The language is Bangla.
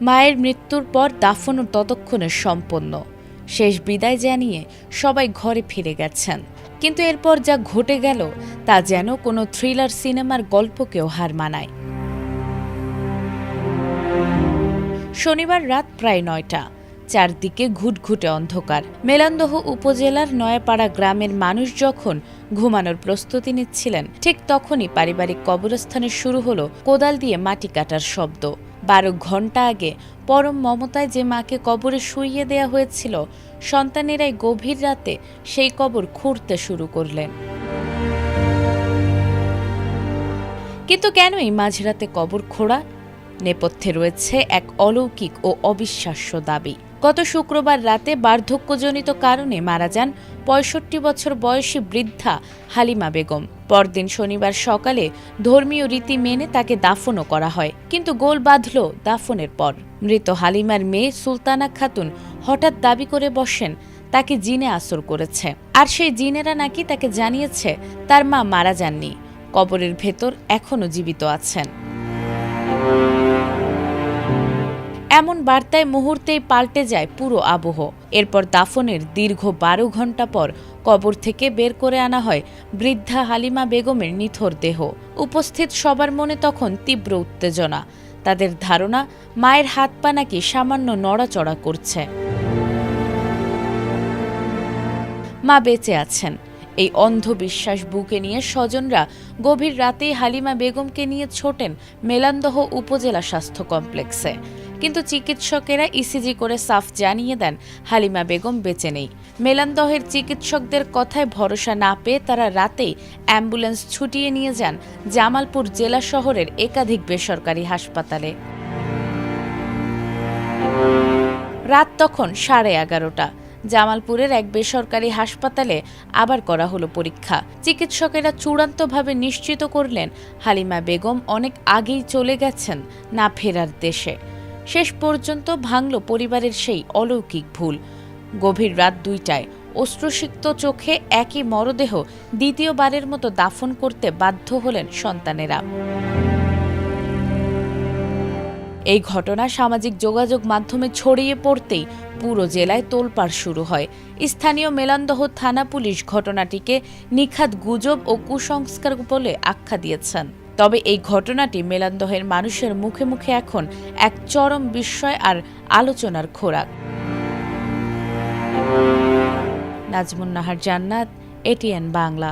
মায়ের মৃত্যুর পর দাফনও ততক্ষণে সম্পন্ন। শেষ বিদায় জানিয়ে সবাই ঘরে ফিরে গেছেন, কিন্তু এরপর যা ঘটে গেল তা যেন কোনো থ্রিলার সিনেমার গল্পকেও হার মানায়। শনিবার রাত প্রায় ৯টা, চারদিকে ঘুটঘুটে অন্ধকার। মেলান্দহ উপজেলার নয়াপাড়া গ্রামের মানুষ যখন ঘুমানোর প্রস্তুতি নিচ্ছিলেন, ঠিক তখনই পারিবারিক কবরস্থানে শুরু হলো কোদাল দিয়ে মাটি কাটার শব্দ। ১২ ঘণ্টা আগে পরম মমতায় যে মাকে কবরে শুইয়ে দেয়া হয়েছিল, সন্তানেরাই গভীর রাতে সেই কবর খুঁড়তে শুরু করলেন। কিন্তু কেনই মাঝরাতে কবর খোঁড়া? নেপথ্যে রয়েছে এক অলৌকিক ও অবিশ্বাস্য দাবি। গত শুক্রবার রাতে বার্ধক্যজনিত কারণে মারা যান ৬৫ বছর বয়সী বৃদ্ধা হালিমা বেগম। পরদিন শনিবার সকালে ধর্মীয় রীতি মেনে তাকে দাফনও করা হয়, কিন্তু গোল বাঁধল দাফনের পর। মৃত হালিমার মেয়ে সুলতানা খাতুন হঠাৎ দাবি করে বসেন তাকে জিনে আসর করেছে, আর সেই জিনেরা নাকি তাকে জানিয়েছে তার মা মারা যাননি, কবরের ভেতর এখনও জীবিত আছেন। এমন বার্তায় মুহূর্তেই পাল্টে যায় পুরো আবহ। এরপর দাফনের দীর্ঘ ১২ ঘণ্টা পর কবর থেকে বের করে আনা হয় বৃদ্ধা হালিমা বেগমের নিথর দেহ। উপস্থিত সবার মনে তখন তীব্র উত্তেজনা। তাদের ধারণা, মায়ের হাত পা নাকি সামান্য নড়াচড়া করছে। মা বেঁচে আছেন, এই অন্ধবিশ্বাস বুকে নিয়ে স্বজনরা গভীর রাতেই হালিমা বেগমকে নিয়ে ছোটেন মেলান্দহ উপজেলা স্বাস্থ্য কমপ্লেক্সে। কিন্তু চিকিৎসকেরা ইসিজি করে সাফ জানিয়ে দেন হালিমা বেগম বেঁচে নেই। মেলান্দহের চিকিৎসকদের কথায় ভরসা না পেয়ে তারা রাতেই অ্যাম্বুলেন্স ছুটিয়ে নিয়ে যান জামালপুর জেলা শহরের একাধিক বেসরকারি হাসপাতালে। রাত তখন 11:30। জামালপুরের এক বেসরকারি হাসপাতালে আবার করা হলো পরীক্ষা। চিকিৎসকেরা চূড়ান্তভাবে নিশ্চিত করলেন হালিমা বেগম অনেক আগেই চলে গেছেন না ফেরার দেশে। শেষ পর্যন্ত ভাঙল পরিবারের সেই অলৌকিক ভুল। গভীর রাত 2টায় অশ্রুসিক্ত চোখে একই মরদেহ দ্বিতীয়বারের মতো দাফন করতে বাধ্য হলেন সন্তানেরা। এই ঘটনা সামাজিক যোগাযোগ মাধ্যমে ছড়িয়ে পড়তেই পুরো জেলায় তোলপাড় শুরু হয়। স্থানীয় মেলান্দহ থানা পুলিশ ঘটনাটিকে নিখাদ গুজব ও কুসংস্কার বলে আখ্যা দিয়েছেন। তবে এই ঘটনাটি মেলান্দহের মানুষের মুখে মুখে এখন এক চরম বিস্ময় আর আলোচনার খোরাক। নাজমুন নাহার জান্নাত, এটিএন বাংলা।